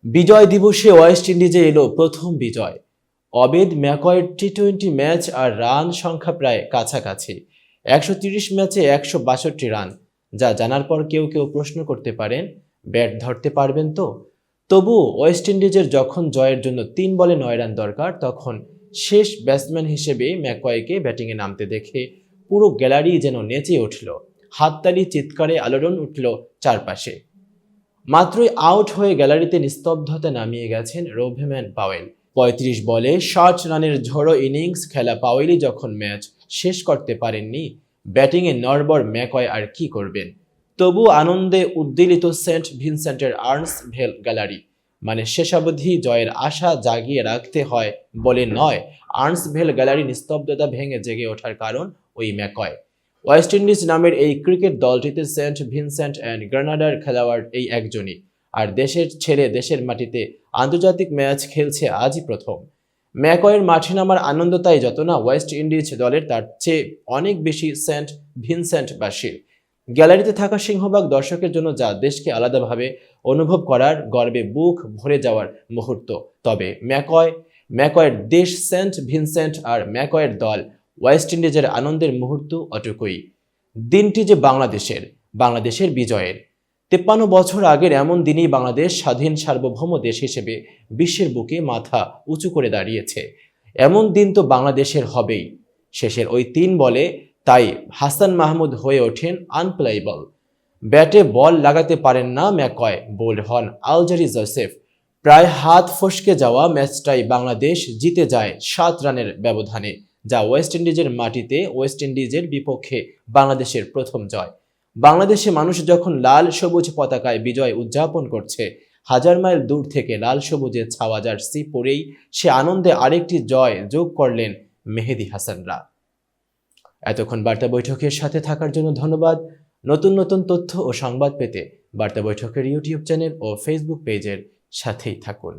বিজয় দিবসে ওয়েস্ট ইন্ডিজে এলো প্রথম বিজয়। অবেদ ম্যাকয়ের টি-20 ম্যাচ আর রান সংখ্যা প্রায় কাছাকাছি, 130 ম্যাচে 162 রান, যা জানার পর কেউ কেউ প্রশ্ন করতে পারেন ব্যাট ধরতে পারবেন তো। তবুও ওয়েস্ট ইন্ডিজের যখন জয়ের জন্য 3 বলে 9 রান দরকার, তখন শেষ ব্যাটসম্যান হিসেবে ম্যাকয়েকে ব্যাটিংয়ে নামতে দেখে পুরো গ্যালারি যেন নেচে উঠল, হাততালি চিৎকারে আলোড়ন উঠল চারপাশে। মাত্রই আউট হয়ে গ্যালারিতে নিস্তব্ধতা নামিয়ে গেছেন রোভম্যান পাওয়েল। 35 বলে 60 রানের ঝড়ো ইনিংস খেলা পাওয়েলই যখন ম্যাচ শেষ করতে পারেননি, ব্যাটিংয়ে নড়বড় ম্যাকয় আর কি করবেন। তবু আনন্দে উদ্বেলিত সেন্ট ভিনসেন্টের আর্নস ভেল গ্যালারি। মানে শেষাবধি জয়ের আশা জাগিয়ে রাখতে হয় বলে নয়, আর্নস ভেল গ্যালারি নিস্তব্ধতা ভেঙে জেগে ওঠার কারণ ওই ম্যাকয়। ওয়েস্ট ইন্ডিজ নামের এই ক্রিকেট দলটিতে সেন্ট ভিনসেন্ট অ্যান্ড গ্রেনাডার খেলোয়াড় এই একজনই, আর দেশের ছেড়ে দেশের মাটিতে আন্তর্জাতিক ম্যাচ খেলছে আজই প্রথম। ম্যাকয়ের মাঠে নামার আনন্দ তাই যত না ওয়েস্ট ইন্ডিজ দলের, তার চেয়ে অনেক বেশি সেন্ট ভিনসেন্টবাসীর। গ্যালারিতে থাকা সিংহভাগ দর্শকের জন্য যা দেশকে আলাদাভাবে অনুভব করার, গর্বে বুক ভরে যাওয়ার মুহূর্ত। তবে ম্যাকয়ের দেশ সেন্ট ভিনসেন্ট আর ম্যাকয়ের দল ওয়েস্ট ইন্ডিজের আনন্দের মুহূর্ত অটুকুই। দিনটি যে বাংলাদেশের বিজয়ের 53 বছর আগের এমন দিনেই বাংলাদেশ স্বাধীন সার্বভৌম দেশ হিসেবে বিশ্বের বুকে মাথা উঁচু করে দাঁড়িয়েছে। এমন দিন তো বাংলাদেশের হবেই। শেষের ওই 3 বলে তাই হাসান মাহমুদ হয়ে ওঠেন আনপ্লেয়েবল। ব্যাটে বল লাগাতে পারেন না ম্যাকয়, বোল্ড হন আলজারি জোসেফ। প্রায় হাত ফসকে যাওয়া ম্যাচটাই বাংলাদেশ জিতে যায় 7 রানের ব্যবধানে, যা ওয়েস্ট ইন্ডিজের মাটিতে ওয়েস্ট ইন্ডিজের বিপক্ষে বাংলাদেশের প্রথম জয়। বাংলাদেশে মানুষ যখন লাল সবুজ পতাকায় বিজয় উদযাপন করছে, হাজার মাইল দূর থেকে লাল সবুজের ছাওয়া জার্সি পরেই সে আনন্দে আরেকটি জয় যোগ করলেন মেহেদী হাসানরা। এতক্ষণ বার্তা বৈঠকের সাথে থাকার জন্য ধন্যবাদ। নতুন নতুন তথ্য ও সংবাদ পেতে বার্তা বৈঠকের ইউটিউব চ্যানেল ও ফেসবুক পেজের সাথেই থাকুন।